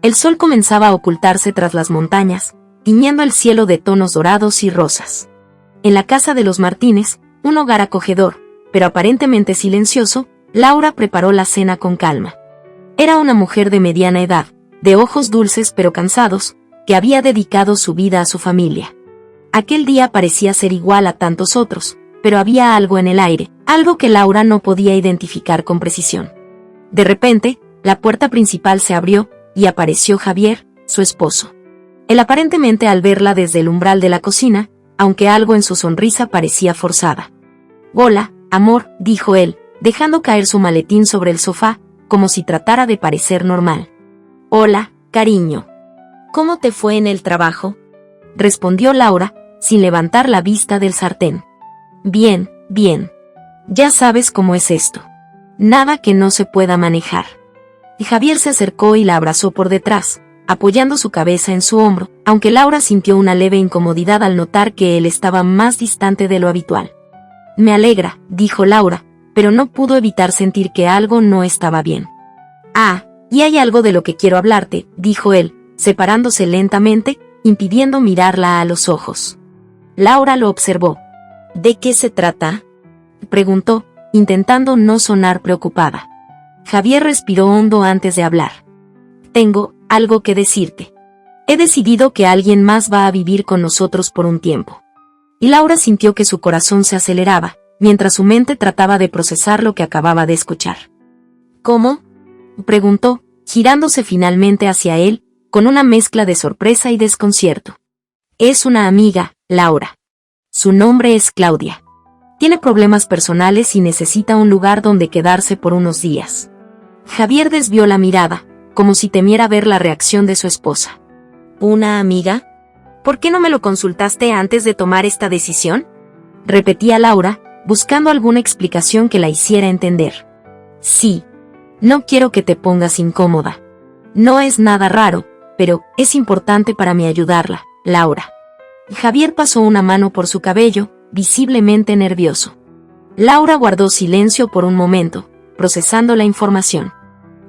El sol comenzaba a ocultarse tras las montañas, tiñendo el cielo de tonos dorados y rosas. En la casa de los Martínez, un hogar acogedor, pero aparentemente silencioso, Laura preparó la cena con calma. Era una mujer de mediana edad, de ojos dulces pero cansados, que había dedicado su vida a su familia. Aquel día parecía ser igual a tantos otros, pero había algo en el aire, algo que Laura no podía identificar con precisión. De repente, la puerta principal se abrió, y apareció Javier, su esposo. Él aparentemente al verla desde el umbral de la cocina, aunque algo en su sonrisa parecía forzada. «Hola, amor», dijo él, dejando caer su maletín sobre el sofá, como si tratara de parecer normal. «Hola, cariño. ¿Cómo te fue en el trabajo?», respondió Laura, sin levantar la vista del sartén. «Bien, bien. Ya sabes cómo es esto. Nada que no se pueda manejar». Y Javier se acercó y la abrazó por detrás, apoyando su cabeza en su hombro, aunque Laura sintió una leve incomodidad al notar que él estaba más distante de lo habitual. «Me alegra», dijo Laura, pero no pudo evitar sentir que algo no estaba bien. «Ah, y hay algo de lo que quiero hablarte», dijo él, separándose lentamente, impidiendo mirarla a los ojos. Laura lo observó. «¿De qué se trata?», preguntó, intentando no sonar preocupada. Javier respiró hondo antes de hablar. «Tengo algo que decirte. He decidido que alguien más va a vivir con nosotros por un tiempo». Y Laura sintió que su corazón se aceleraba, mientras su mente trataba de procesar lo que acababa de escuchar. «¿Cómo?», preguntó, girándose finalmente hacia él, con una mezcla de sorpresa y desconcierto. «Es una amiga, Laura. Su nombre es Claudia. Tiene problemas personales y necesita un lugar donde quedarse por unos días». Javier desvió la mirada, como si temiera ver la reacción de su esposa. «¿Una amiga? ¿Por qué no me lo consultaste antes de tomar esta decisión?», repetía Laura, buscando alguna explicación que la hiciera entender. «Sí. No quiero que te pongas incómoda. No es nada raro, pero es importante para mí ayudarla, Laura». Javier pasó una mano por su cabello, visiblemente nervioso. Laura guardó silencio por un momento, procesando la información.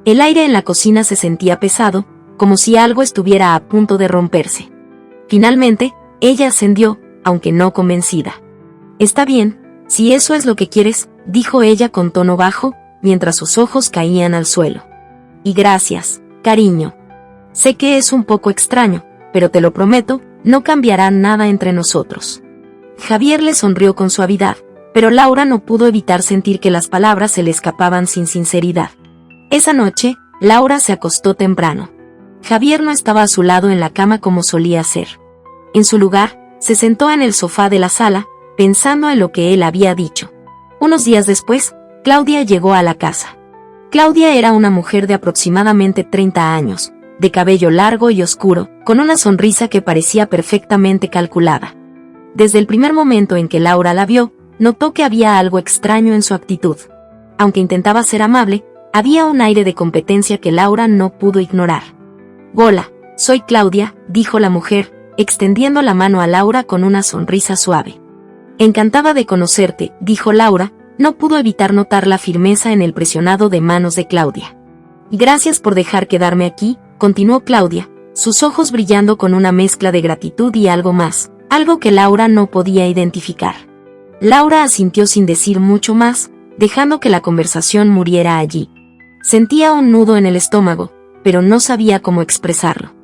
El aire en la cocina se sentía pesado, como si algo estuviera a punto de romperse. Finalmente, ella ascendió, aunque no convencida. «Está bien, si eso es lo que quieres», dijo ella con tono bajo, mientras sus ojos caían al suelo. «Y gracias, cariño. Sé que es un poco extraño, pero te lo prometo, no cambiará nada entre nosotros». Javier le sonrió con suavidad, pero Laura no pudo evitar sentir que las palabras se le escapaban sin sinceridad. Esa noche, Laura se acostó temprano. Javier no estaba a su lado en la cama como solía hacer. En su lugar, se sentó en el sofá de la sala, pensando en lo que él había dicho. Unos días después, Claudia llegó a la casa. Claudia era una mujer de aproximadamente 30 años, de cabello largo y oscuro, con una sonrisa que parecía perfectamente calculada. Desde el primer momento en que Laura la vio, notó que había algo extraño en su actitud. Aunque intentaba ser amable, había un aire de competencia que Laura no pudo ignorar. «Hola, soy Claudia», dijo la mujer, extendiendo la mano a Laura con una sonrisa suave. «Encantada de conocerte», dijo Laura, no pudo evitar notar la firmeza en el presionado de manos de Claudia. «Gracias por dejar quedarme aquí», continuó Claudia, sus ojos brillando con una mezcla de gratitud y algo más, algo que Laura no podía identificar. Laura asintió sin decir mucho más, dejando que la conversación muriera allí. Sentía un nudo en el estómago, pero no sabía cómo expresarlo.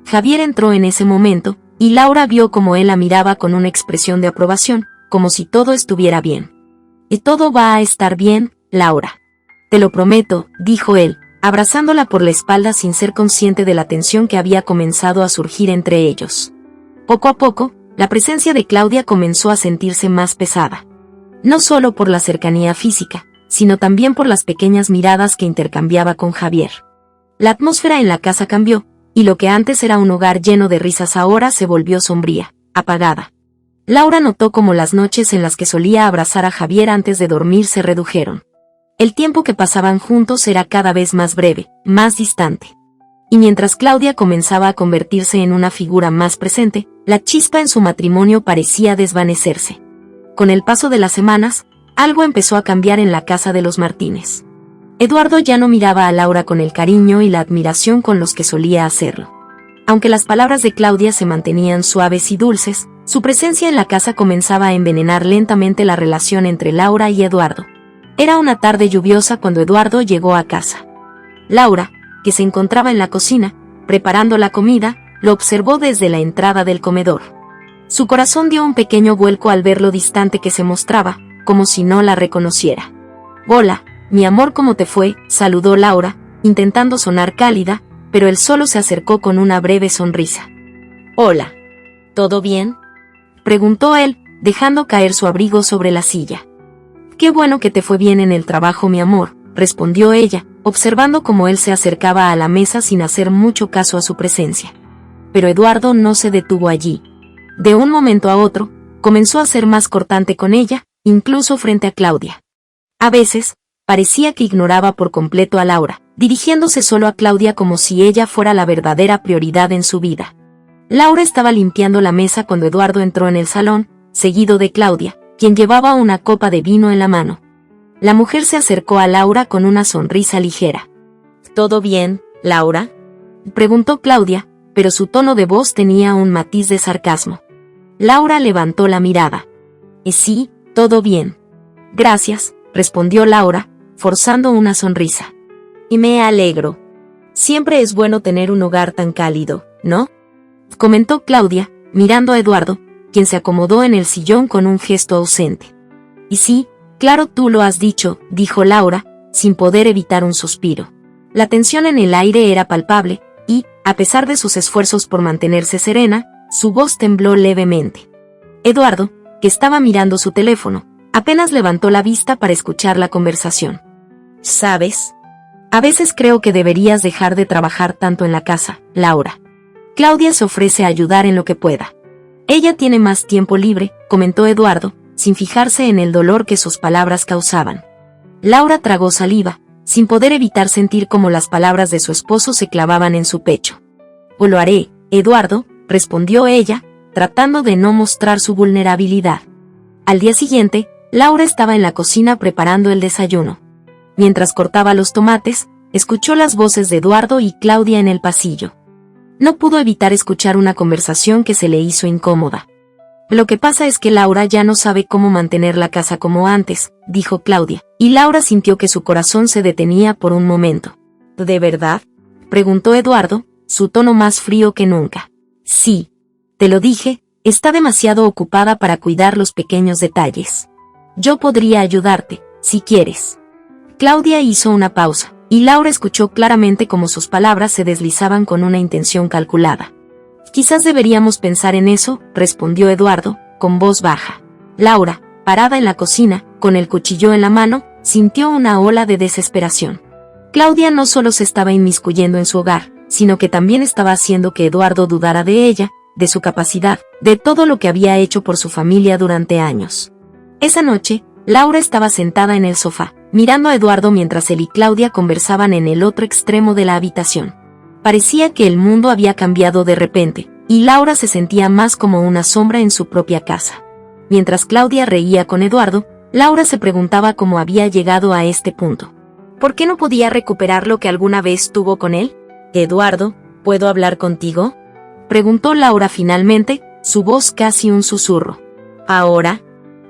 Javier entró en ese momento, y Laura vio cómo él la miraba con una expresión de aprobación, como si todo estuviera bien. «Y todo va a estar bien, Laura. Te lo prometo», dijo él, abrazándola por la espalda sin ser consciente de la tensión que había comenzado a surgir entre ellos. Poco a poco, la presencia de Claudia comenzó a sentirse más pesada. No solo por la cercanía física, sino también por las pequeñas miradas que intercambiaba con Javier. La atmósfera en la casa cambió, y lo que antes era un hogar lleno de risas ahora se volvió sombría, apagada. Laura notó cómo las noches en las que solía abrazar a Javier antes de dormir se redujeron. El tiempo que pasaban juntos era cada vez más breve, más distante. Y mientras Claudia comenzaba a convertirse en una figura más presente, la chispa en su matrimonio parecía desvanecerse. Con el paso de las semanas, algo empezó a cambiar en la casa de los Martínez. Eduardo ya no miraba a Laura con el cariño y la admiración con los que solía hacerlo. Aunque las palabras de Claudia se mantenían suaves y dulces, su presencia en la casa comenzaba a envenenar lentamente la relación entre Laura y Eduardo. Era una tarde lluviosa cuando Eduardo llegó a casa. Laura, que se encontraba en la cocina, preparando la comida, lo observó desde la entrada del comedor. Su corazón dio un pequeño vuelco al ver lo distante que se mostraba, como si no la reconociera. «Hola, mi amor, ¿cómo te fue?», saludó Laura, intentando sonar cálida, pero él solo se acercó con una breve sonrisa. «Hola. ¿Todo bien?», preguntó él, dejando caer su abrigo sobre la silla. «Qué bueno que te fue bien en el trabajo, mi amor», respondió ella, observando cómo él se acercaba a la mesa sin hacer mucho caso a su presencia. Pero Eduardo no se detuvo allí. De un momento a otro, comenzó a ser más cortante con ella, incluso frente a Claudia. A veces, parecía que ignoraba por completo a Laura, dirigiéndose solo a Claudia como si ella fuera la verdadera prioridad en su vida. Laura estaba limpiando la mesa cuando Eduardo entró en el salón, seguido de Claudia, quien llevaba una copa de vino en la mano. La mujer se acercó a Laura con una sonrisa ligera. «¿Todo bien, Laura?», preguntó Claudia, pero su tono de voz tenía un matiz de sarcasmo. Laura levantó la mirada. «Sí, todo bien. Gracias», respondió Laura, forzando una sonrisa. «Y me alegro. Siempre es bueno tener un hogar tan cálido, ¿no?», comentó Claudia, mirando a Eduardo, quien se acomodó en el sillón con un gesto ausente. «Y sí, claro, tú lo has dicho», dijo Laura, sin poder evitar un suspiro. La tensión en el aire era palpable, y, a pesar de sus esfuerzos por mantenerse serena, su voz tembló levemente. Eduardo, que estaba mirando su teléfono, apenas levantó la vista para escuchar la conversación. «¿Sabes? A veces creo que deberías dejar de trabajar tanto en la casa, Laura. Claudia se ofrece a ayudar en lo que pueda. Ella tiene más tiempo libre», comentó Eduardo, sin fijarse en el dolor que sus palabras causaban. Laura tragó saliva, sin poder evitar sentir cómo las palabras de su esposo se clavaban en su pecho. «O lo haré, Eduardo», respondió ella, tratando de no mostrar su vulnerabilidad. Al día siguiente, Laura estaba en la cocina preparando el desayuno. Mientras cortaba los tomates, escuchó las voces de Eduardo y Claudia en el pasillo. No pudo evitar escuchar una conversación que se le hizo incómoda. «Lo que pasa es que Laura ya no sabe cómo mantener la casa como antes», dijo Claudia, y Laura sintió que su corazón se detenía por un momento. «¿De verdad?», preguntó Eduardo, su tono más frío que nunca. «Sí. Te lo dije, está demasiado ocupada para cuidar los pequeños detalles. Yo podría ayudarte, si quieres». Claudia hizo una pausa, y Laura escuchó claramente cómo sus palabras se deslizaban con una intención calculada. «Quizás deberíamos pensar en eso», respondió Eduardo, con voz baja. Laura, parada en la cocina, con el cuchillo en la mano, sintió una ola de desesperación. Claudia no solo se estaba inmiscuyendo en su hogar, sino que también estaba haciendo que Eduardo dudara de ella, de su capacidad, de todo lo que había hecho por su familia durante años. Esa noche, Laura estaba sentada en el sofá, mirando a Eduardo mientras él y Claudia conversaban en el otro extremo de la habitación. Parecía que el mundo había cambiado de repente, y Laura se sentía más como una sombra en su propia casa. Mientras Claudia reía con Eduardo, Laura se preguntaba cómo había llegado a este punto. ¿Por qué no podía recuperar lo que alguna vez tuvo con él? «Eduardo, ¿puedo hablar contigo?», preguntó Laura finalmente, su voz casi un susurro. «¿Ahora?»,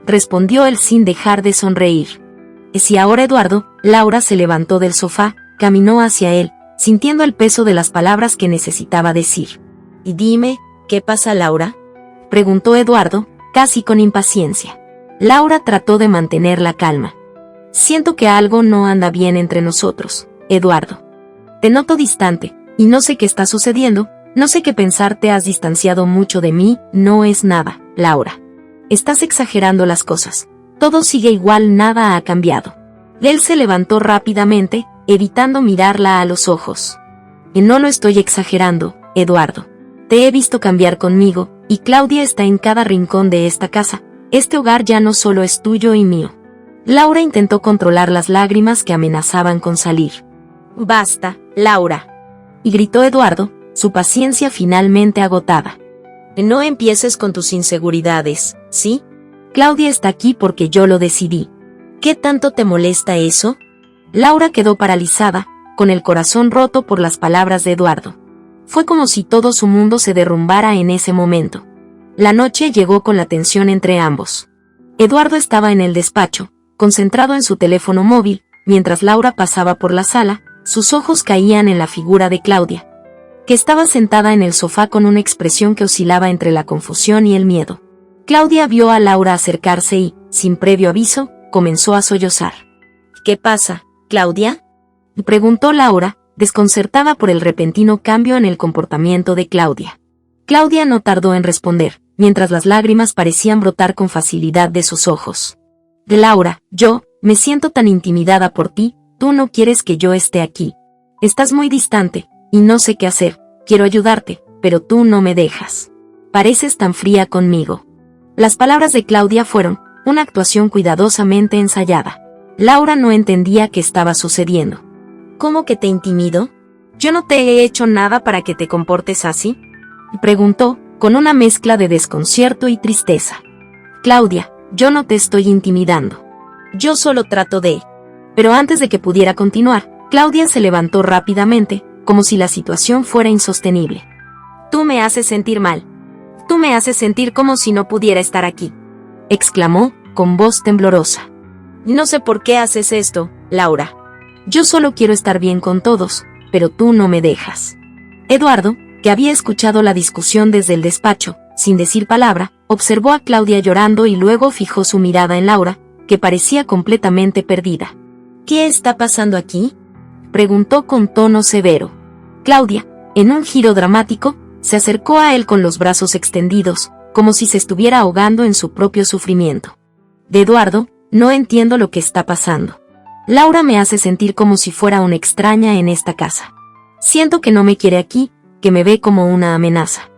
respondió él sin dejar de sonreír. «¿Sí ahora, Eduardo?». Laura se levantó del sofá, caminó hacia él, sintiendo el peso de las palabras que necesitaba decir. «Y dime, ¿qué pasa, Laura?», preguntó Eduardo, casi con impaciencia. Laura trató de mantener la calma. «Siento que algo no anda bien entre nosotros, Eduardo. Te noto distante, y no sé qué está sucediendo, no sé qué pensar, te has distanciado mucho de mí». «No es nada, Laura. Estás exagerando las cosas. Todo sigue igual, nada ha cambiado». Él se levantó rápidamente, evitando mirarla a los ojos. «Y no lo estoy exagerando, Eduardo. Te he visto cambiar conmigo, y Claudia está en cada rincón de esta casa. Este hogar ya no solo es tuyo y mío». Laura intentó controlar las lágrimas que amenazaban con salir. «Basta, Laura», y gritó Eduardo, su paciencia finalmente agotada. «No empieces con tus inseguridades, ¿sí? Claudia está aquí porque yo lo decidí. ¿Qué tanto te molesta eso?». Laura quedó paralizada, con el corazón roto por las palabras de Eduardo. Fue como si todo su mundo se derrumbara en ese momento. La noche llegó con la tensión entre ambos. Eduardo estaba en el despacho, concentrado en su teléfono móvil, mientras Laura pasaba por la sala. Sus ojos caían en la figura de Claudia, que estaba sentada en el sofá con una expresión que oscilaba entre la confusión y el miedo. Claudia vio a Laura acercarse y, sin previo aviso, comenzó a sollozar. ¿Qué pasa, Claudia?, preguntó Laura, desconcertada por el repentino cambio en el comportamiento de Claudia. Claudia no tardó en responder, mientras las lágrimas parecían brotar con facilidad de sus ojos. Laura, yo me siento tan intimidada por ti, tú no quieres que yo esté aquí. Estás muy distante, y no sé qué hacer, quiero ayudarte, pero tú no me dejas. Pareces tan fría conmigo. Las palabras de Claudia fueron una actuación cuidadosamente ensayada. Laura no entendía qué estaba sucediendo. ¿Cómo que te intimido? ¿Yo no te he hecho nada para que te comportes así?, preguntó, con una mezcla de desconcierto y tristeza. Claudia, yo no te estoy intimidando. Yo solo trato de... Pero antes de que pudiera continuar, Claudia se levantó rápidamente, como si la situación fuera insostenible. Tú me haces sentir mal. Tú me haces sentir como si no pudiera estar aquí, exclamó, con voz temblorosa. No sé por qué haces esto, Laura. Yo solo quiero estar bien con todos, pero tú no me dejas. Eduardo, que había escuchado la discusión desde el despacho, sin decir palabra, observó a Claudia llorando y luego fijó su mirada en Laura, que parecía completamente perdida. ¿Qué está pasando aquí?, preguntó con tono severo. Claudia, en un giro dramático, se acercó a él con los brazos extendidos, como si se estuviera ahogando en su propio sufrimiento. De Eduardo, no entiendo lo que está pasando. Laura me hace sentir como si fuera una extraña en esta casa. Siento que no me quiere aquí, que me ve como una amenaza.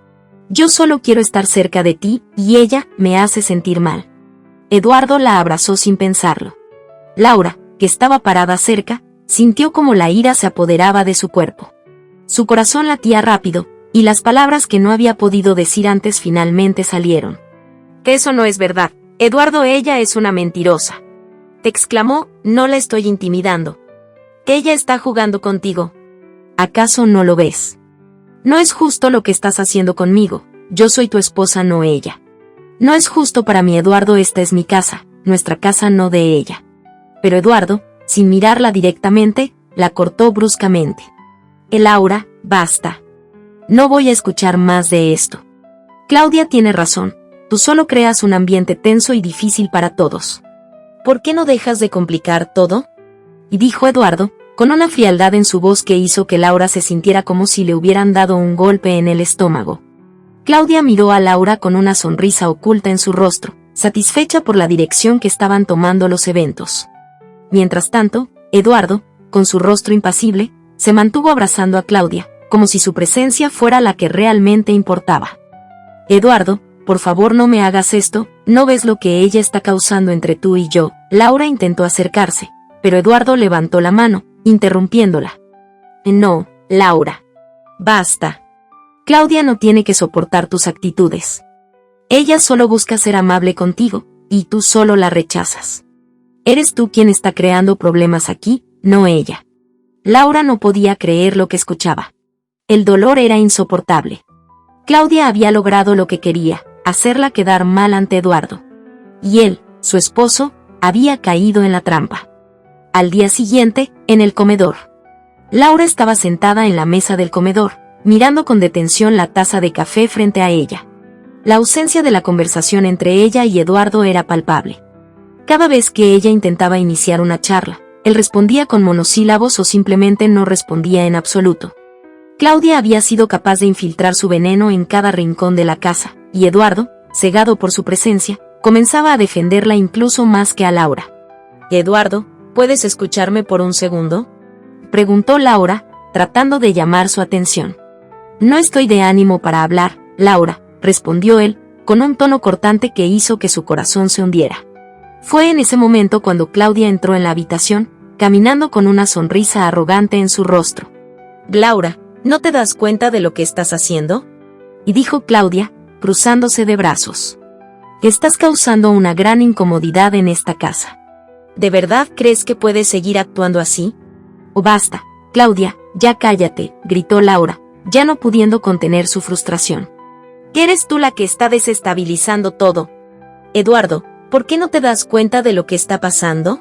Yo solo quiero estar cerca de ti, y ella me hace sentir mal. Eduardo la abrazó sin pensarlo. Laura, que estaba parada cerca, sintió como la ira se apoderaba de su cuerpo. Su corazón latía rápido, y las palabras que no había podido decir antes finalmente salieron. Que eso no es verdad, Eduardo, ella es una mentirosa. Te exclamó, no la estoy intimidando. Que ella está jugando contigo. ¿Acaso no lo ves? No es justo lo que estás haciendo conmigo, yo soy tu esposa, no ella. No es justo para mí, Eduardo, esta es mi casa, nuestra casa, no de ella. Pero Eduardo, sin mirarla directamente, la cortó bruscamente. Laura, basta. No voy a escuchar más de esto. Claudia tiene razón, tú solo creas un ambiente tenso y difícil para todos. ¿Por qué no dejas de complicar todo?, y dijo Eduardo, con una frialdad en su voz que hizo que Laura se sintiera como si le hubieran dado un golpe en el estómago. Claudia miró a Laura con una sonrisa oculta en su rostro, satisfecha por la dirección que estaban tomando los eventos. Mientras tanto, Eduardo, con su rostro impasible, se mantuvo abrazando a Claudia, como si su presencia fuera la que realmente importaba. Eduardo, por favor no me hagas esto, ¿no ves lo que ella está causando entre tú y yo? Laura intentó acercarse, pero Eduardo levantó la mano, interrumpiéndola. No, Laura. Basta. Claudia no tiene que soportar tus actitudes. Ella solo busca ser amable contigo, y tú solo la rechazas. Eres tú quien está creando problemas aquí, no ella. Laura no podía creer lo que escuchaba. El dolor era insoportable. Claudia había logrado lo que quería, hacerla quedar mal ante Eduardo. Y él, su esposo, había caído en la trampa. Al día siguiente, en el comedor. Laura estaba sentada en la mesa del comedor, mirando con detención la taza de café frente a ella. La ausencia de la conversación entre ella y Eduardo era palpable. Cada vez que ella intentaba iniciar una charla, él respondía con monosílabos o simplemente no respondía en absoluto. Claudia había sido capaz de infiltrar su veneno en cada rincón de la casa, y Eduardo, cegado por su presencia, comenzaba a defenderla incluso más que a Laura. Eduardo, ¿puedes escucharme por un segundo?, preguntó Laura, tratando de llamar su atención. No estoy de ánimo para hablar, Laura, respondió él, con un tono cortante que hizo que su corazón se hundiera. Fue en ese momento cuando Claudia entró en la habitación, caminando con una sonrisa arrogante en su rostro. Laura, ¿no te das cuenta de lo que estás haciendo?, y dijo Claudia, cruzándose de brazos. Estás causando una gran incomodidad en esta casa. ¿De verdad crees que puedes seguir actuando así? Oh, basta, Claudia, ya cállate, gritó Laura, ya no pudiendo contener su frustración. ¿Que eres tú la que está desestabilizando todo? Eduardo, ¿por qué no te das cuenta de lo que está pasando?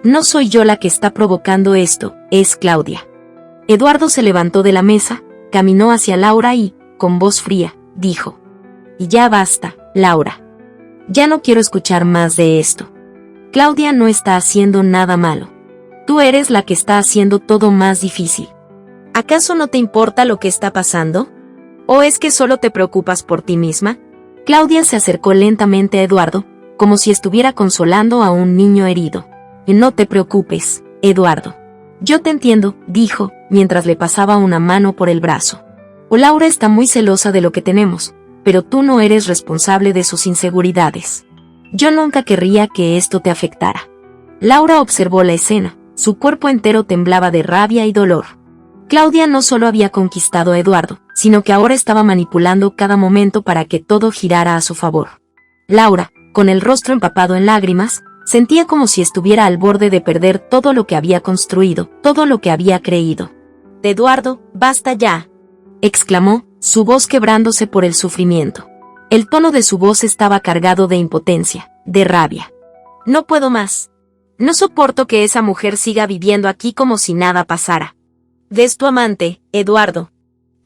No soy yo la que está provocando esto, es Claudia. Eduardo se levantó de la mesa, caminó hacia Laura y, con voz fría, dijo: y ya basta, Laura. Ya no quiero escuchar más de esto. Claudia no está haciendo nada malo. Tú eres la que está haciendo todo más difícil. ¿Acaso no te importa lo que está pasando? ¿O es que solo te preocupas por ti misma? Claudia se acercó lentamente a Eduardo, como si estuviera consolando a un niño herido. No te preocupes, Eduardo. Yo te entiendo, dijo, mientras le pasaba una mano por el brazo. Laura está muy celosa de lo que tenemos, pero tú no eres responsable de sus inseguridades. Yo nunca querría que esto te afectara. Laura observó la escena, su cuerpo entero temblaba de rabia y dolor. Claudia no solo había conquistado a Eduardo, sino que ahora estaba manipulando cada momento para que todo girara a su favor. Laura, con el rostro empapado en lágrimas, sentía como si estuviera al borde de perder todo lo que había construido, todo lo que había creído. Eduardo, basta ya, exclamó, su voz quebrándose por el sufrimiento. El tono de su voz estaba cargado de impotencia, de rabia. No puedo más. No soporto que esa mujer siga viviendo aquí como si nada pasara. Es tu amante, Eduardo.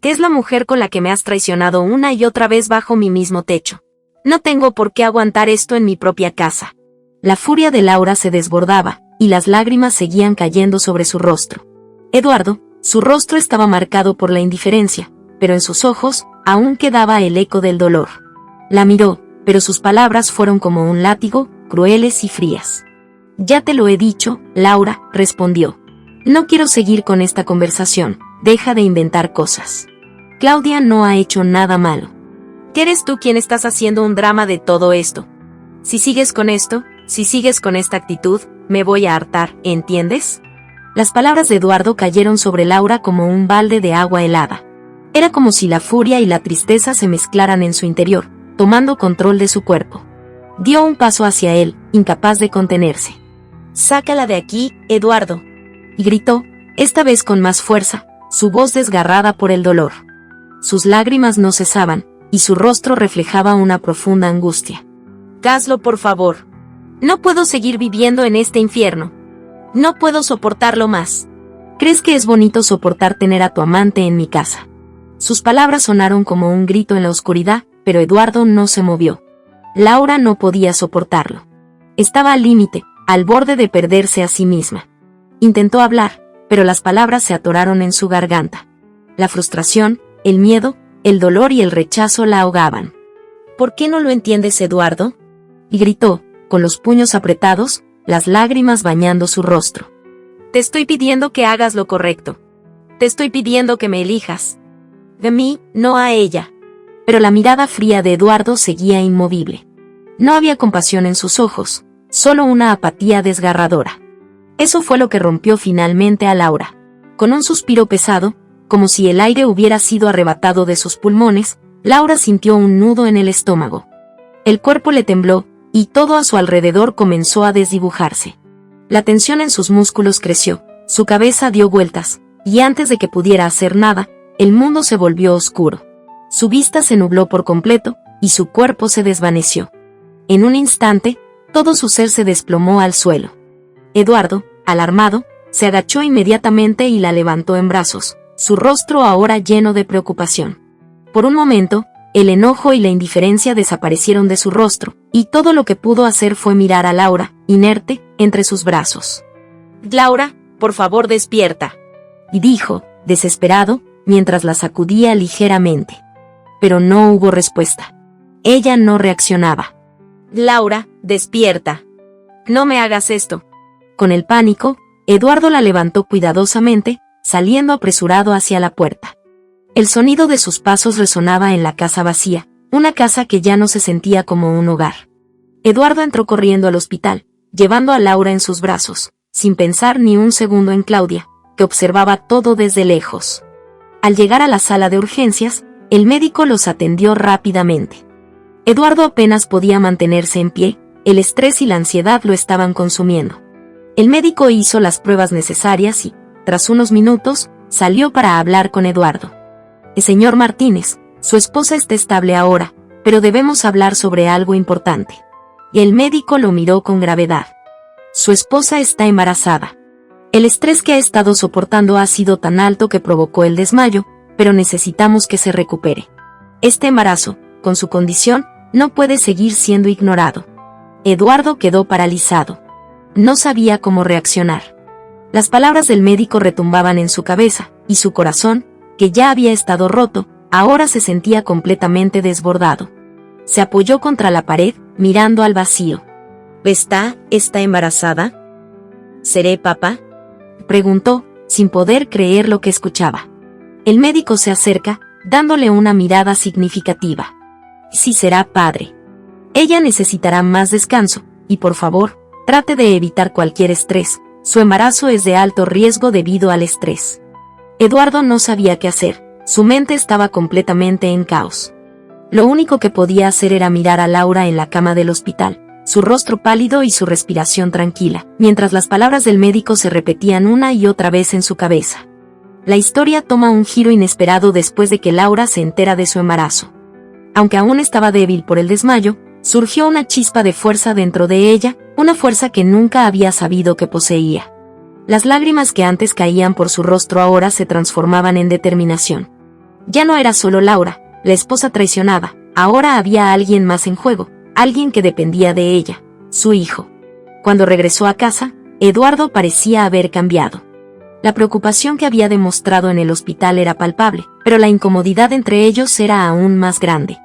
Que es la mujer con la que me has traicionado una y otra vez bajo mi mismo techo. No tengo por qué aguantar esto en mi propia casa. La furia de Laura se desbordaba, y las lágrimas seguían cayendo sobre su rostro. Eduardo, su rostro estaba marcado por la indiferencia, pero en sus ojos aún quedaba el eco del dolor. La miró, pero sus palabras fueron como un látigo, crueles y frías. Ya te lo he dicho, Laura, respondió. No quiero seguir con esta conversación, deja de inventar cosas. Claudia no ha hecho nada malo. ¿Que eres tú quien estás haciendo un drama de todo esto? Si sigues con esto, si sigues con esta actitud, me voy a hartar, ¿entiendes? Las palabras de Eduardo cayeron sobre Laura como un balde de agua helada. Era como si la furia y la tristeza se mezclaran en su interior, tomando control de su cuerpo. Dio un paso hacia él, incapaz de contenerse. Sácala de aquí, Eduardo. Y gritó, esta vez con más fuerza, su voz desgarrada por el dolor. Sus lágrimas no cesaban, y su rostro reflejaba una profunda angustia. Hazlo, por favor. No puedo seguir viviendo en este infierno. No puedo soportarlo más. ¿Crees que es bonito soportar tener a tu amante en mi casa? Sus palabras sonaron como un grito en la oscuridad, pero Eduardo no se movió. Laura no podía soportarlo. Estaba al límite, al borde de perderse a sí misma. Intentó hablar, pero las palabras se atoraron en su garganta. La frustración, el miedo, el dolor y el rechazo la ahogaban. ¿Por qué no lo entiendes, Eduardo? Y gritó, con los puños apretados, las lágrimas bañando su rostro. Te estoy pidiendo que hagas lo correcto. Te estoy pidiendo que me elijas. De mí, no a ella. Pero la mirada fría de Eduardo seguía inmovible. No había compasión en sus ojos, solo una apatía desgarradora. Eso fue lo que rompió finalmente a Laura. Con un suspiro pesado, como si el aire hubiera sido arrebatado de sus pulmones, Laura sintió un nudo en el estómago. El cuerpo le tembló, y todo a su alrededor comenzó a desdibujarse. La tensión en sus músculos creció, su cabeza dio vueltas, y antes de que pudiera hacer nada, el mundo se volvió oscuro. Su vista se nubló por completo, y su cuerpo se desvaneció. En un instante, todo su ser se desplomó al suelo. Eduardo, alarmado, se agachó inmediatamente y la levantó en brazos, su rostro ahora lleno de preocupación. Por un momento, el enojo y la indiferencia desaparecieron de su rostro, y todo lo que pudo hacer fue mirar a Laura, inerte, entre sus brazos. Laura, por favor despierta. Y dijo, desesperado, mientras la sacudía ligeramente. Pero no hubo respuesta. Ella no reaccionaba. Laura, despierta. No me hagas esto. Con el pánico, Eduardo la levantó cuidadosamente, saliendo apresurado hacia la puerta. El sonido de sus pasos resonaba en la casa vacía, una casa que ya no se sentía como un hogar. Eduardo entró corriendo al hospital, llevando a Laura en sus brazos, sin pensar ni un segundo en Claudia, que observaba todo desde lejos. Al llegar a la sala de urgencias, el médico los atendió rápidamente. Eduardo apenas podía mantenerse en pie, el estrés y la ansiedad lo estaban consumiendo. El médico hizo las pruebas necesarias y, tras unos minutos, salió para hablar con Eduardo. Señor Martínez, su esposa está estable ahora, pero debemos hablar sobre algo importante. El médico lo miró con gravedad. Su esposa está embarazada. El estrés que ha estado soportando ha sido tan alto que provocó el desmayo, pero necesitamos que se recupere. Este embarazo, con su condición, no puede seguir siendo ignorado. Eduardo quedó paralizado. No sabía cómo reaccionar. Las palabras del médico retumbaban en su cabeza, y su corazón, que ya había estado roto, ahora se sentía completamente desbordado. Se apoyó contra la pared, mirando al vacío. ¿Está embarazada? ¿Seré papá?, preguntó, sin poder creer lo que escuchaba. El médico se acerca, dándole una mirada significativa. Sí, será padre. Ella necesitará más descanso, y por favor, trate de evitar cualquier estrés. Su embarazo es de alto riesgo debido al estrés. Eduardo no sabía qué hacer, su mente estaba completamente en caos. Lo único que podía hacer era mirar a Laura en la cama del hospital, su rostro pálido y su respiración tranquila, mientras las palabras del médico se repetían una y otra vez en su cabeza. La historia toma un giro inesperado después de que Laura se entera de su embarazo. Aunque aún estaba débil por el desmayo, surgió una chispa de fuerza dentro de ella, una fuerza que nunca había sabido que poseía. Las lágrimas que antes caían por su rostro ahora se transformaban en determinación. Ya no era solo Laura, la esposa traicionada, ahora había alguien más en juego, alguien que dependía de ella, su hijo. Cuando regresó a casa, Eduardo parecía haber cambiado. La preocupación que había demostrado en el hospital era palpable, pero la incomodidad entre ellos era aún más grande.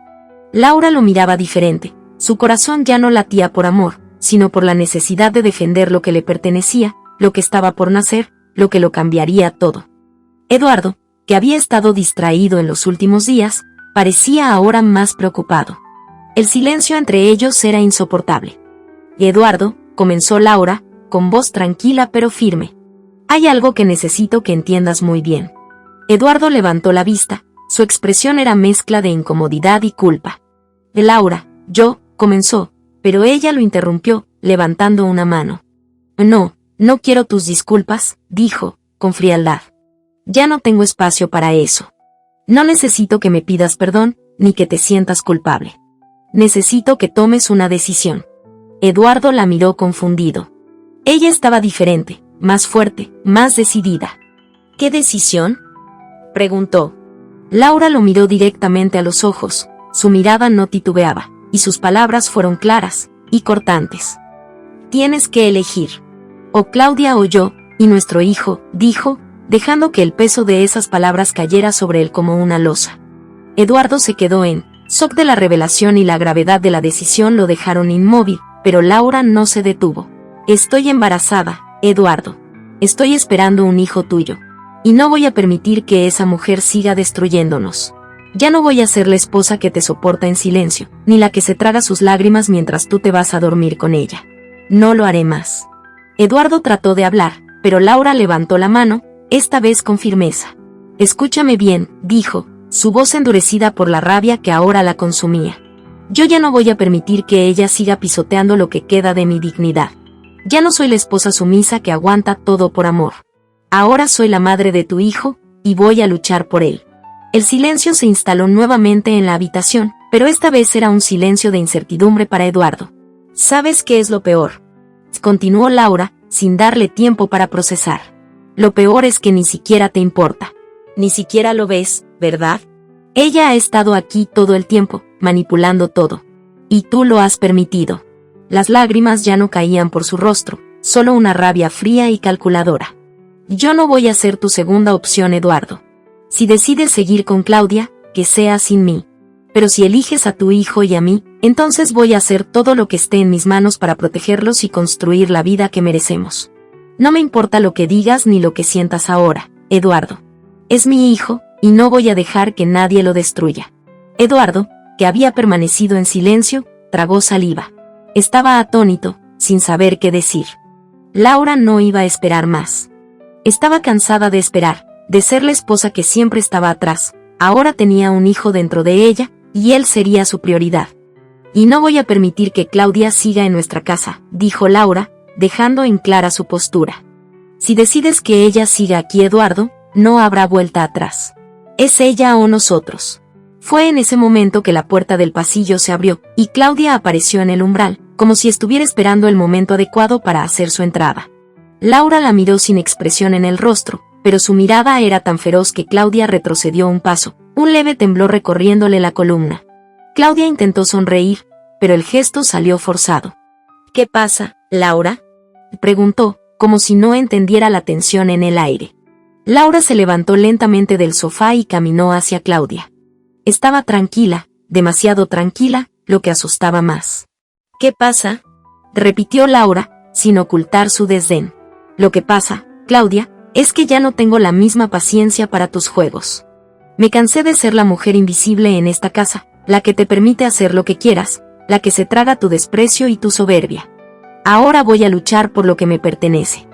Laura lo miraba diferente, su corazón ya no latía por amor, sino por la necesidad de defender lo que le pertenecía, lo que estaba por nacer, lo que lo cambiaría todo. Eduardo, que había estado distraído en los últimos días, parecía ahora más preocupado. El silencio entre ellos era insoportable. Eduardo, comenzó Laura, con voz tranquila pero firme. Hay algo que necesito que entiendas muy bien. Eduardo levantó la vista, su expresión era mezcla de incomodidad y culpa. Laura, comenzó, pero ella lo interrumpió, levantando una mano. No quiero tus disculpas, dijo, con frialdad. Ya no tengo espacio para eso. No necesito que me pidas perdón, ni que te sientas culpable. Necesito que tomes una decisión. Eduardo la miró confundido. Ella estaba diferente, más fuerte, más decidida. ¿Qué decisión?, preguntó. Laura lo miró directamente a los ojos, su mirada no titubeaba, y sus palabras fueron claras y cortantes. Tienes que elegir. O Claudia o yo, y nuestro hijo, dijo, dejando que el peso de esas palabras cayera sobre él como una losa. Eduardo se quedó en shock de la revelación y la gravedad de la decisión lo dejaron inmóvil, pero Laura no se detuvo. Estoy embarazada, Eduardo. Estoy esperando un hijo tuyo. Y no voy a permitir que esa mujer siga destruyéndonos. Ya no voy a ser la esposa que te soporta en silencio, ni la que se traga sus lágrimas mientras tú te vas a dormir con ella. No lo haré más. Eduardo trató de hablar, pero Laura levantó la mano, esta vez con firmeza. Escúchame bien, dijo, su voz endurecida por la rabia que ahora la consumía. Yo ya no voy a permitir que ella siga pisoteando lo que queda de mi dignidad. Ya no soy la esposa sumisa que aguanta todo por amor. Ahora soy la madre de tu hijo, y voy a luchar por él. El silencio se instaló nuevamente en la habitación, pero esta vez era un silencio de incertidumbre para Eduardo. ¿Sabes qué es lo peor?, continuó Laura, sin darle tiempo para procesar. Lo peor es que ni siquiera te importa. Ni siquiera lo ves, ¿verdad? Ella ha estado aquí todo el tiempo, manipulando todo. Y tú lo has permitido. Las lágrimas ya no caían por su rostro, solo una rabia fría y calculadora. Yo no voy a ser tu segunda opción, Eduardo. Si decides seguir con Claudia, que sea sin mí. Pero si eliges a tu hijo y a mí, entonces voy a hacer todo lo que esté en mis manos para protegerlos y construir la vida que merecemos. No me importa lo que digas ni lo que sientas ahora, Eduardo. Es mi hijo, y no voy a dejar que nadie lo destruya. Eduardo, que había permanecido en silencio, tragó saliva. Estaba atónito, sin saber qué decir. Laura no iba a esperar más. Estaba cansada de esperar, de ser la esposa que siempre estaba atrás. Ahora tenía un hijo dentro de ella, y él sería su prioridad. Y no voy a permitir que Claudia siga en nuestra casa, dijo Laura, dejando en clara su postura. Si decides que ella siga aquí, Eduardo, no habrá vuelta atrás. Es ella o nosotros. Fue en ese momento que la puerta del pasillo se abrió, y Claudia apareció en el umbral, como si estuviera esperando el momento adecuado para hacer su entrada. Laura la miró sin expresión en el rostro, pero su mirada era tan feroz que Claudia retrocedió un paso, un leve temblor recorriéndole la columna. Claudia intentó sonreír, pero el gesto salió forzado. ¿Qué pasa, Laura?, preguntó, como si no entendiera la tensión en el aire. Laura se levantó lentamente del sofá y caminó hacia Claudia. Estaba tranquila, demasiado tranquila, lo que asustaba más. ¿Qué pasa?, repitió Laura, sin ocultar su desdén. Lo que pasa, Claudia, es que ya no tengo la misma paciencia para tus juegos. Me cansé de ser la mujer invisible en esta casa, la que te permite hacer lo que quieras, la que se traga tu desprecio y tu soberbia. Ahora voy a luchar por lo que me pertenece.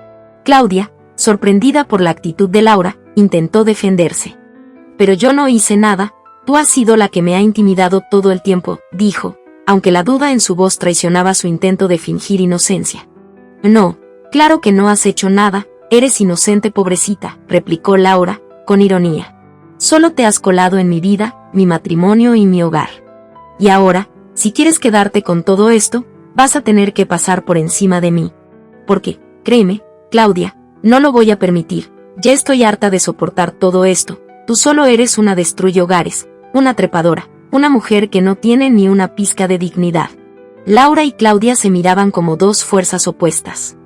Claudia, sorprendida por la actitud de Laura, intentó defenderse. Pero yo no hice nada, tú has sido la que me ha intimidado todo el tiempo, dijo, aunque la duda en su voz traicionaba su intento de fingir inocencia. No, claro que no has hecho nada, eres inocente, pobrecita, replicó Laura, con ironía. Solo te has colado en mi vida, mi matrimonio y mi hogar. Y ahora, si quieres quedarte con todo esto, vas a tener que pasar por encima de mí. Porque, créeme, Claudia, no lo voy a permitir, ya estoy harta de soportar todo esto, tú solo eres una destruye hogares, una trepadora, una mujer que no tiene ni una pizca de dignidad. Laura y Claudia se miraban como dos fuerzas opuestas.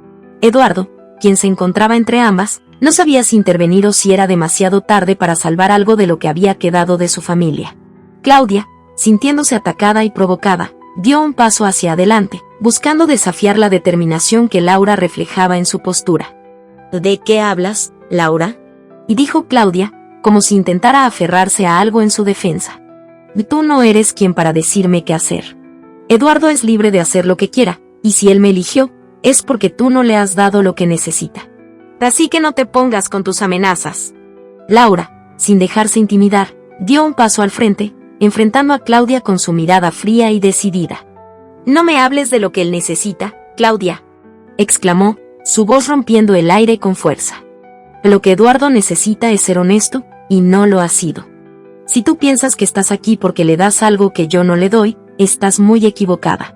Eduardo, quien se encontraba entre ambas, no sabía si intervenir o si era demasiado tarde para salvar algo de lo que había quedado de su familia. Claudia, sintiéndose atacada y provocada, dio un paso hacia adelante, buscando desafiar la determinación que Laura reflejaba en su postura. ¿De qué hablas, Laura?, y dijo Claudia, como si intentara aferrarse a algo en su defensa. Tú no eres quien para decirme qué hacer. Eduardo es libre de hacer lo que quiera, y si él me eligió, es porque tú no le has dado lo que necesita. Así que no te pongas con tus amenazas. Laura, sin dejarse intimidar, dio un paso al frente, enfrentando a Claudia con su mirada fría y decidida. No me hables de lo que él necesita, Claudia, exclamó, su voz rompiendo el aire con fuerza. Lo que Eduardo necesita es ser honesto, y no lo ha sido. Si tú piensas que estás aquí porque le das algo que yo no le doy, estás muy equivocada.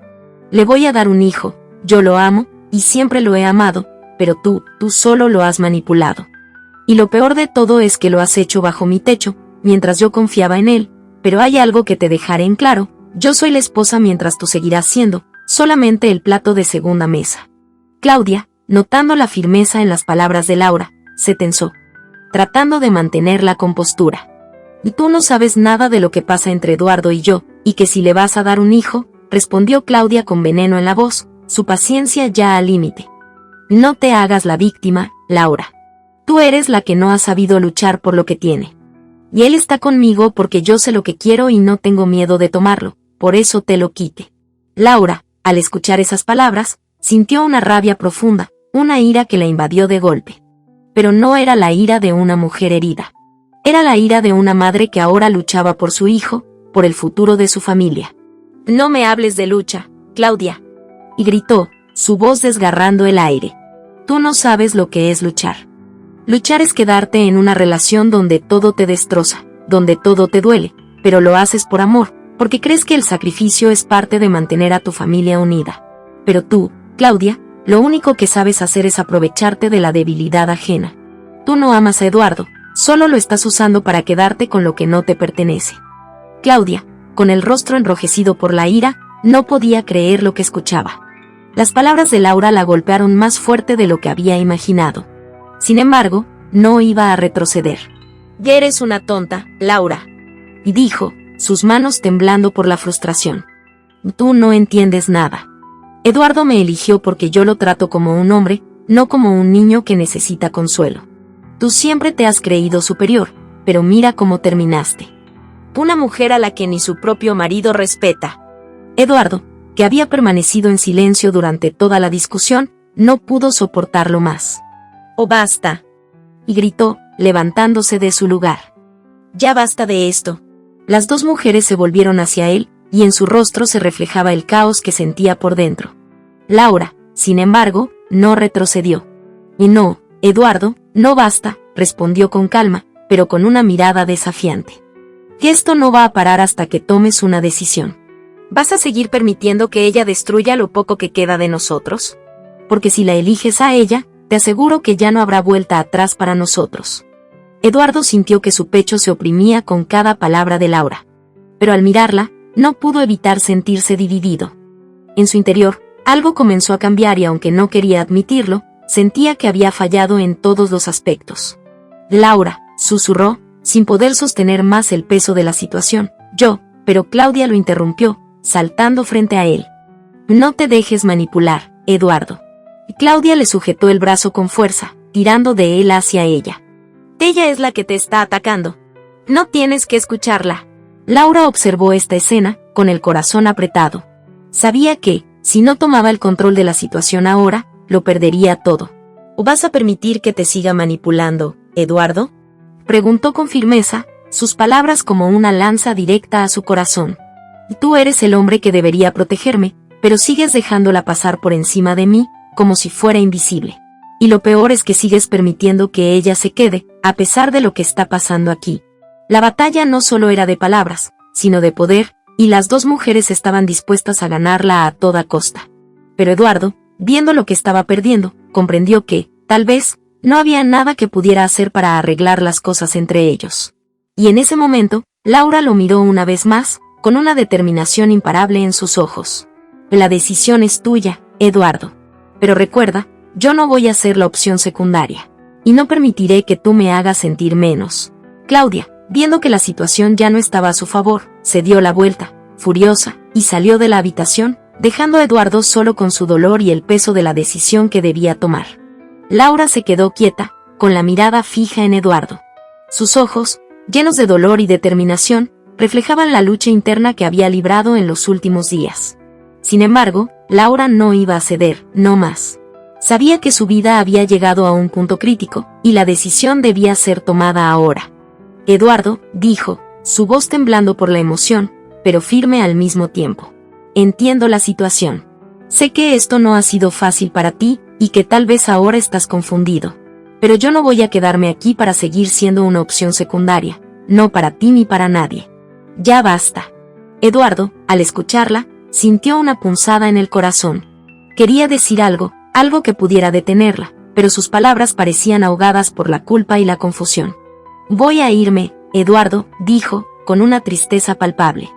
Le voy a dar un hijo, yo lo amo, y siempre lo he amado, pero tú solo lo has manipulado. Y lo peor de todo es que lo has hecho bajo mi techo, mientras yo confiaba en él, pero hay algo que te dejaré en claro, yo soy la esposa mientras tú seguirás siendo, solamente el plato de segunda mesa. Claudia, notando la firmeza en las palabras de Laura, se tensó, tratando de mantener la compostura. Y tú no sabes nada de lo que pasa entre Eduardo y yo, y que si le vas a dar un hijo, respondió Claudia con veneno en la voz, su paciencia ya al límite. No te hagas la víctima, Laura. Tú eres la que no ha sabido luchar por lo que tiene. Y él está conmigo porque yo sé lo que quiero y no tengo miedo de tomarlo, por eso te lo quite. Laura, al escuchar esas palabras, sintió una rabia profunda, una ira que la invadió de golpe. Pero no era la ira de una mujer herida. Era la ira de una madre que ahora luchaba por su hijo, por el futuro de su familia. No me hables de lucha, Claudia, y gritó, su voz desgarrando el aire. Tú no sabes lo que es luchar. Luchar es quedarte en una relación donde todo te destroza, donde todo te duele, pero lo haces por amor, porque crees que el sacrificio es parte de mantener a tu familia unida. Pero tú, Claudia, lo único que sabes hacer es aprovecharte de la debilidad ajena. Tú no amas a Eduardo, solo lo estás usando para quedarte con lo que no te pertenece. Claudia, con el rostro enrojecido por la ira, no podía creer lo que escuchaba. Las palabras de Laura la golpearon más fuerte de lo que había imaginado. Sin embargo, no iba a retroceder. Ya eres una tonta, Laura, y dijo, sus manos temblando por la frustración. Tú no entiendes nada. Eduardo me eligió porque yo lo trato como un hombre, no como un niño que necesita consuelo. Tú siempre te has creído superior, pero mira cómo terminaste. Una mujer a la que ni su propio marido respeta. Eduardo, que había permanecido en silencio durante toda la discusión, no pudo soportarlo más. ¡Oh, basta!, y gritó, levantándose de su lugar. Ya basta de esto. Las dos mujeres se volvieron hacia él, y en su rostro se reflejaba el caos que sentía por dentro. Laura, Sin embargo, no retrocedió. Y no, Eduardo, no basta, respondió con calma, pero con una mirada desafiante. Que esto no va a parar hasta que tomes una decisión. ¿Vas a seguir permitiendo que ella destruya lo poco que queda de nosotros? Porque si la eliges a ella, te aseguro que ya no habrá vuelta atrás para nosotros. Eduardo sintió que su pecho se oprimía con cada palabra de Laura. Pero al mirarla, no pudo evitar sentirse dividido. En su interior, algo comenzó a cambiar y aunque no quería admitirlo, sentía que había fallado en todos los aspectos. Laura, susurró, sin poder sostener más el peso de la situación. Pero Claudia lo interrumpió, saltando frente a él. No te dejes manipular, Eduardo. Claudia le sujetó el brazo con fuerza, tirando de él hacia ella. Ella es la que te está atacando. No tienes que escucharla. Laura observó esta escena, con el corazón apretado. Sabía que, si no tomaba el control de la situación ahora, lo perdería todo. ¿O vas a permitir que te siga manipulando, Eduardo? Preguntó con firmeza, sus palabras como una lanza directa a su corazón. Tú eres el hombre que debería protegerme, pero sigues dejándola pasar por encima de mí, como si fuera invisible. Y lo peor es que sigues permitiendo que ella se quede, a pesar de lo que está pasando aquí. La batalla no solo era de palabras, sino de poder, y las dos mujeres estaban dispuestas a ganarla a toda costa. Pero Eduardo, viendo lo que estaba perdiendo, comprendió que, tal vez, no había nada que pudiera hacer para arreglar las cosas entre ellos. Y en ese momento, Laura lo miró una vez más, con una determinación imparable en sus ojos. La decisión es tuya, Eduardo. Pero recuerda, yo no voy a ser la opción secundaria. Y no permitiré que tú me hagas sentir menos. Claudia, viendo que la situación ya no estaba a su favor, se dio la vuelta, furiosa, y salió de la habitación, dejando a Eduardo solo con su dolor y el peso de la decisión que debía tomar. Laura se quedó quieta, con la mirada fija en Eduardo. Sus ojos, llenos de dolor y determinación, reflejaban la lucha interna que había librado en los últimos días. Sin embargo, Laura no iba a ceder, no más. Sabía que su vida había llegado a un punto crítico, y la decisión debía ser tomada ahora. Eduardo, dijo, su voz temblando por la emoción, pero firme al mismo tiempo. Entiendo la situación. Sé que esto no ha sido fácil para ti, y que tal vez ahora estás confundido. Pero yo no voy a quedarme aquí para seguir siendo una opción secundaria, no para ti ni para nadie. Ya basta. Eduardo, al escucharla, sintió una punzada en el corazón. Quería decir algo que pudiera detenerla, pero sus palabras parecían ahogadas por la culpa y la confusión. Voy a irme, Eduardo, dijo, con una tristeza palpable.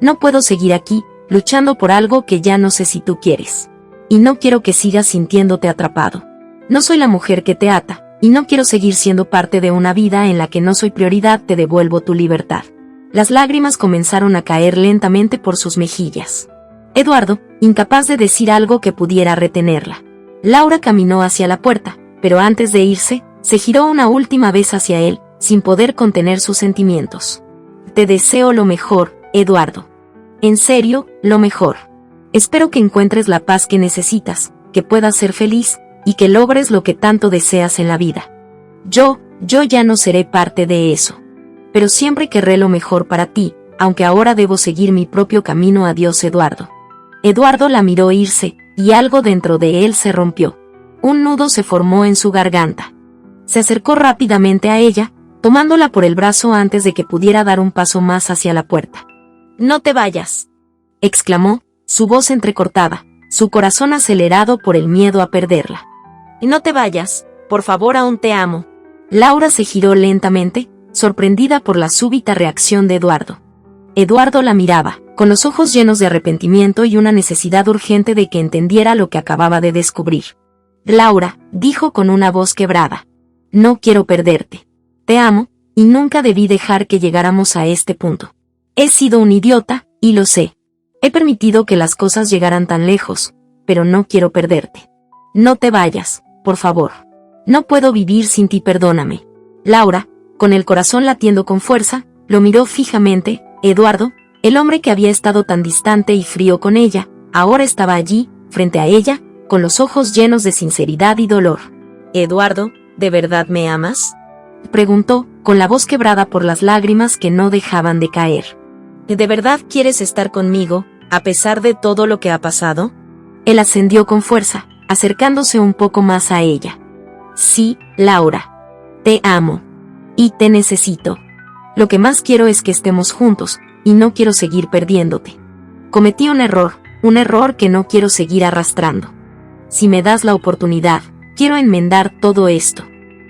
No puedo seguir aquí, luchando por algo que ya no sé si tú quieres. Y no quiero que sigas sintiéndote atrapado. No soy la mujer que te ata, y no quiero seguir siendo parte de una vida en la que no soy prioridad. Te devuelvo tu libertad. Las lágrimas comenzaron a caer lentamente por sus mejillas. Eduardo, incapaz de decir algo que pudiera retenerla. Laura caminó hacia la puerta, pero antes de irse, se giró una última vez hacia él, sin poder contener sus sentimientos. Te deseo lo mejor, Eduardo. En serio, lo mejor. Espero que encuentres la paz que necesitas, que puedas ser feliz, y que logres lo que tanto deseas en la vida. Yo ya no seré parte de eso. Pero siempre querré lo mejor para ti, aunque ahora debo seguir mi propio camino. Adiós, Eduardo. Eduardo la miró irse, y algo dentro de él se rompió. Un nudo se formó en su garganta. Se acercó rápidamente a ella, tomándola por el brazo antes de que pudiera dar un paso más hacia la puerta. No te vayas, exclamó, su voz entrecortada, su corazón acelerado por el miedo a perderla. No te vayas, por favor, aún te amo. Laura se giró lentamente, sorprendida por la súbita reacción de Eduardo. Eduardo la miraba, con los ojos llenos de arrepentimiento y una necesidad urgente de que entendiera lo que acababa de descubrir. Laura, dijo con una voz quebrada. No quiero perderte. Te amo, y nunca debí dejar que llegáramos a este punto. He sido un idiota, y lo sé. He permitido que las cosas llegaran tan lejos, pero no quiero perderte. No te vayas, por favor. No puedo vivir sin ti, perdóname. Laura, con el corazón latiendo con fuerza, lo miró fijamente. Eduardo, el hombre que había estado tan distante y frío con ella, ahora estaba allí, frente a ella, con los ojos llenos de sinceridad y dolor. Eduardo, ¿de verdad me amas?, preguntó, con la voz quebrada por las lágrimas que no dejaban de caer. ¿De verdad quieres estar conmigo, a pesar de todo lo que ha pasado? Él ascendió con fuerza, acercándose un poco más a ella. Sí, Laura. Te amo. Y te necesito. Lo que más quiero es que estemos juntos, y no quiero seguir perdiéndote. Cometí un error que no quiero seguir arrastrando. Si me das la oportunidad, quiero enmendar todo esto.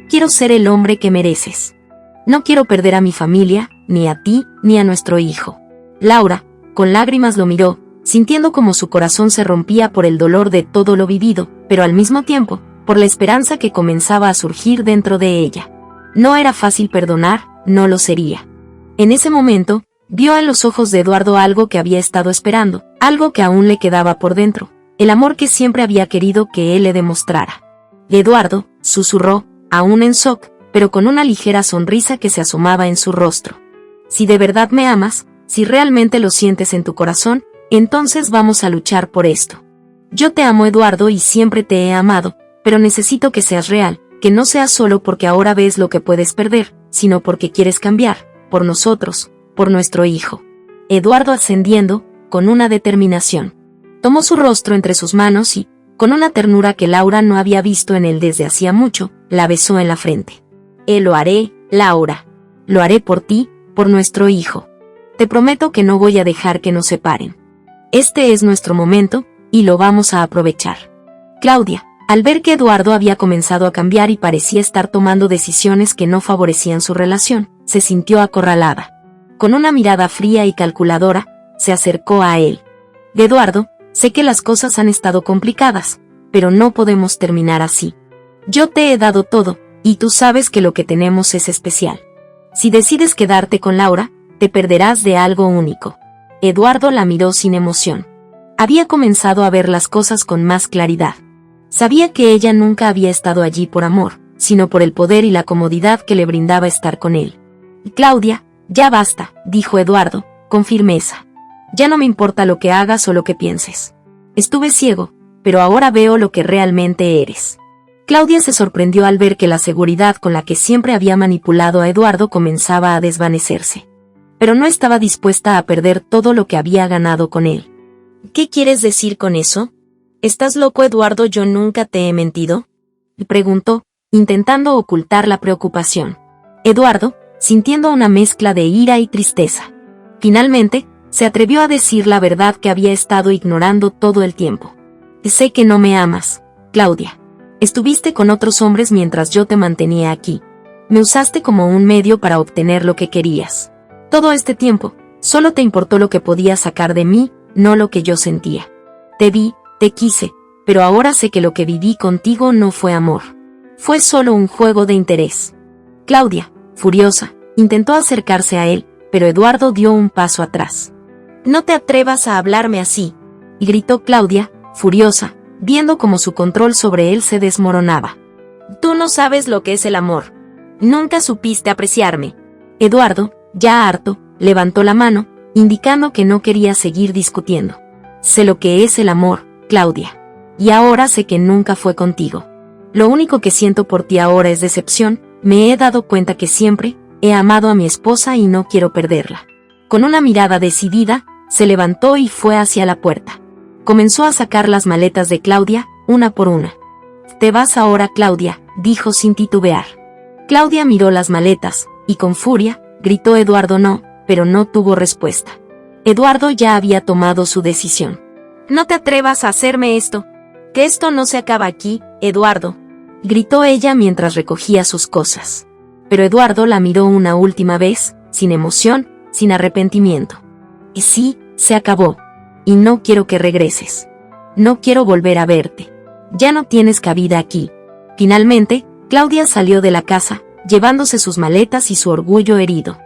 Quiero ser el hombre que mereces. No quiero perder a mi familia, ni a ti, ni a nuestro hijo. Laura, con lágrimas lo miró, sintiendo como su corazón se rompía por el dolor de todo lo vivido, pero al mismo tiempo, por la esperanza que comenzaba a surgir dentro de ella. No era fácil perdonar, no lo sería. En ese momento, vio en los ojos de Eduardo algo que había estado esperando, algo que aún le quedaba por dentro, el amor que siempre había querido que él le demostrara. Eduardo, susurró, aún en shock, pero con una ligera sonrisa que se asomaba en su rostro. Si de verdad me amas, si realmente lo sientes en tu corazón, entonces vamos a luchar por esto. Yo te amo, Eduardo, y siempre te he amado, pero necesito que seas real, que no seas solo porque ahora ves lo que puedes perder, sino porque quieres cambiar, por nosotros, por nuestro hijo. Eduardo, ascendiendo, con una determinación, tomó su rostro entre sus manos y, con una ternura que Laura no había visto en él desde hacía mucho, la besó en la frente. Lo haré, Laura. Lo haré por ti, por nuestro hijo. Te prometo que no voy a dejar que nos separen. Este es nuestro momento, y lo vamos a aprovechar. Claudia, al ver que Eduardo había comenzado a cambiar y parecía estar tomando decisiones que no favorecían su relación, se sintió acorralada. Con una mirada fría y calculadora, se acercó a él. Eduardo, sé que las cosas han estado complicadas, pero no podemos terminar así. Yo te he dado todo, y tú sabes que lo que tenemos es especial. Si decides quedarte con Laura, te perderás de algo único. Eduardo la miró sin emoción. Había comenzado a ver las cosas con más claridad. Sabía que ella nunca había estado allí por amor, sino por el poder y la comodidad que le brindaba estar con él. Claudia, ya basta, dijo Eduardo, con firmeza. Ya no me importa lo que hagas o lo que pienses. Estuve ciego, pero ahora veo lo que realmente eres. Claudia se sorprendió al ver que la seguridad con la que siempre había manipulado a Eduardo comenzaba a desvanecerse. Pero no estaba dispuesta a perder todo lo que había ganado con él. ¿Qué quieres decir con eso? ¿Estás loco, Eduardo? ¿Yo nunca te he mentido?, preguntó, intentando ocultar la preocupación. Eduardo, sintiendo una mezcla de ira y tristeza, finalmente, se atrevió a decir la verdad que había estado ignorando todo el tiempo. Sé que no me amas, Claudia. Estuviste con otros hombres mientras yo te mantenía aquí. Me usaste como un medio para obtener lo que querías. Todo este tiempo, solo te importó lo que podías sacar de mí, no lo que yo sentía. Te vi, te quise, pero ahora sé que lo que viví contigo no fue amor. Fue solo un juego de interés. Claudia, furiosa, intentó acercarse a él, pero Eduardo dio un paso atrás. No te atrevas a hablarme así, gritó Claudia, furiosa, viendo cómo su control sobre él se desmoronaba. Tú no sabes lo que es el amor. Nunca supiste apreciarme. Eduardo, ya harto, levantó la mano, indicando que no quería seguir discutiendo. Sé lo que es el amor, Claudia. Y ahora sé que nunca fue contigo. Lo único que siento por ti ahora es decepción. Me he dado cuenta que siempre he amado a mi esposa y no quiero perderla. Con una mirada decidida, se levantó y fue hacia la puerta. Comenzó a sacar las maletas de Claudia, una por una. Te vas ahora, Claudia, dijo sin titubear. Claudia miró las maletas, y con furia, gritó Eduardo no, pero no tuvo respuesta. Eduardo ya había tomado su decisión. No te atrevas a hacerme esto. Que esto no se acaba aquí, Eduardo, gritó ella mientras recogía sus cosas. Pero Eduardo la miró una última vez, sin emoción, sin arrepentimiento. Y sí, se acabó. Y no quiero que regreses. No quiero volver a verte. Ya no tienes cabida aquí. Finalmente, Claudia salió de la casa, llevándose sus maletas y su orgullo herido.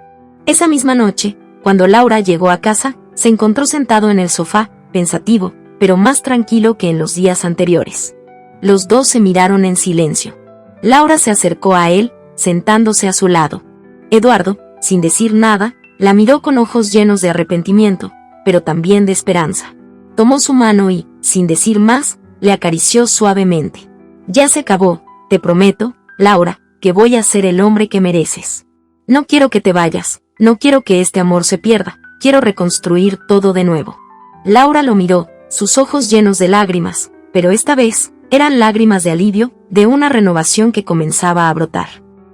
Esa misma noche, cuando Laura llegó a casa, se encontró sentado en el sofá, pensativo, pero más tranquilo que en los días anteriores. Los dos se miraron en silencio. Laura se acercó a él, sentándose a su lado. Eduardo, sin decir nada, la miró con ojos llenos de arrepentimiento, pero también de esperanza. Tomó su mano y, sin decir más, le acarició suavemente. Ya se acabó, te prometo, Laura, que voy a ser el hombre que mereces. No quiero que te vayas, no quiero que este amor se pierda, quiero reconstruir todo de nuevo. Laura lo miró, sus ojos llenos de lágrimas, pero esta vez, Eran lágrimas de alivio, de una renovación que comenzaba a brotar.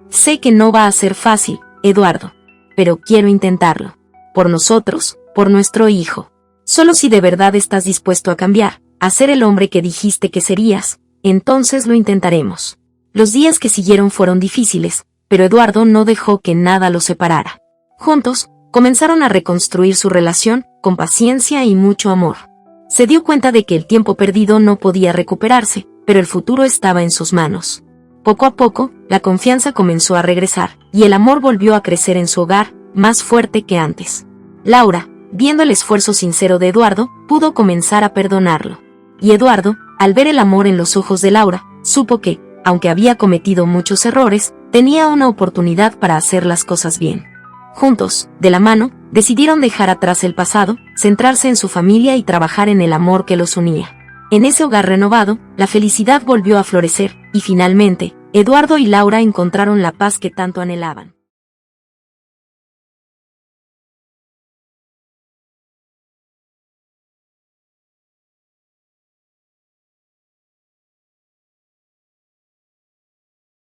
Sé que no va a ser fácil, Eduardo. Pero quiero intentarlo. Por nosotros, por nuestro hijo. Solo si de verdad estás dispuesto a cambiar, a ser el hombre que dijiste que serías, entonces lo intentaremos. Los días que siguieron fueron difíciles, pero Eduardo no dejó que nada los separara. Juntos, comenzaron a reconstruir su relación, con paciencia y mucho amor. Se dio cuenta de que el tiempo perdido no podía recuperarse, pero el futuro estaba en sus manos. Poco a poco, la confianza comenzó a regresar, y el amor volvió a crecer en su hogar, más fuerte que antes. Laura, viendo el esfuerzo sincero de Eduardo, pudo comenzar a perdonarlo. Y Eduardo, al ver el amor en los ojos de Laura, supo que, aunque había cometido muchos errores, tenía una oportunidad para hacer las cosas bien. Juntos, de la mano, decidieron dejar atrás el pasado, centrarse en su familia y trabajar en el amor que los unía. En ese hogar renovado, la felicidad volvió a florecer, y finalmente, Eduardo y Laura encontraron la paz que tanto anhelaban.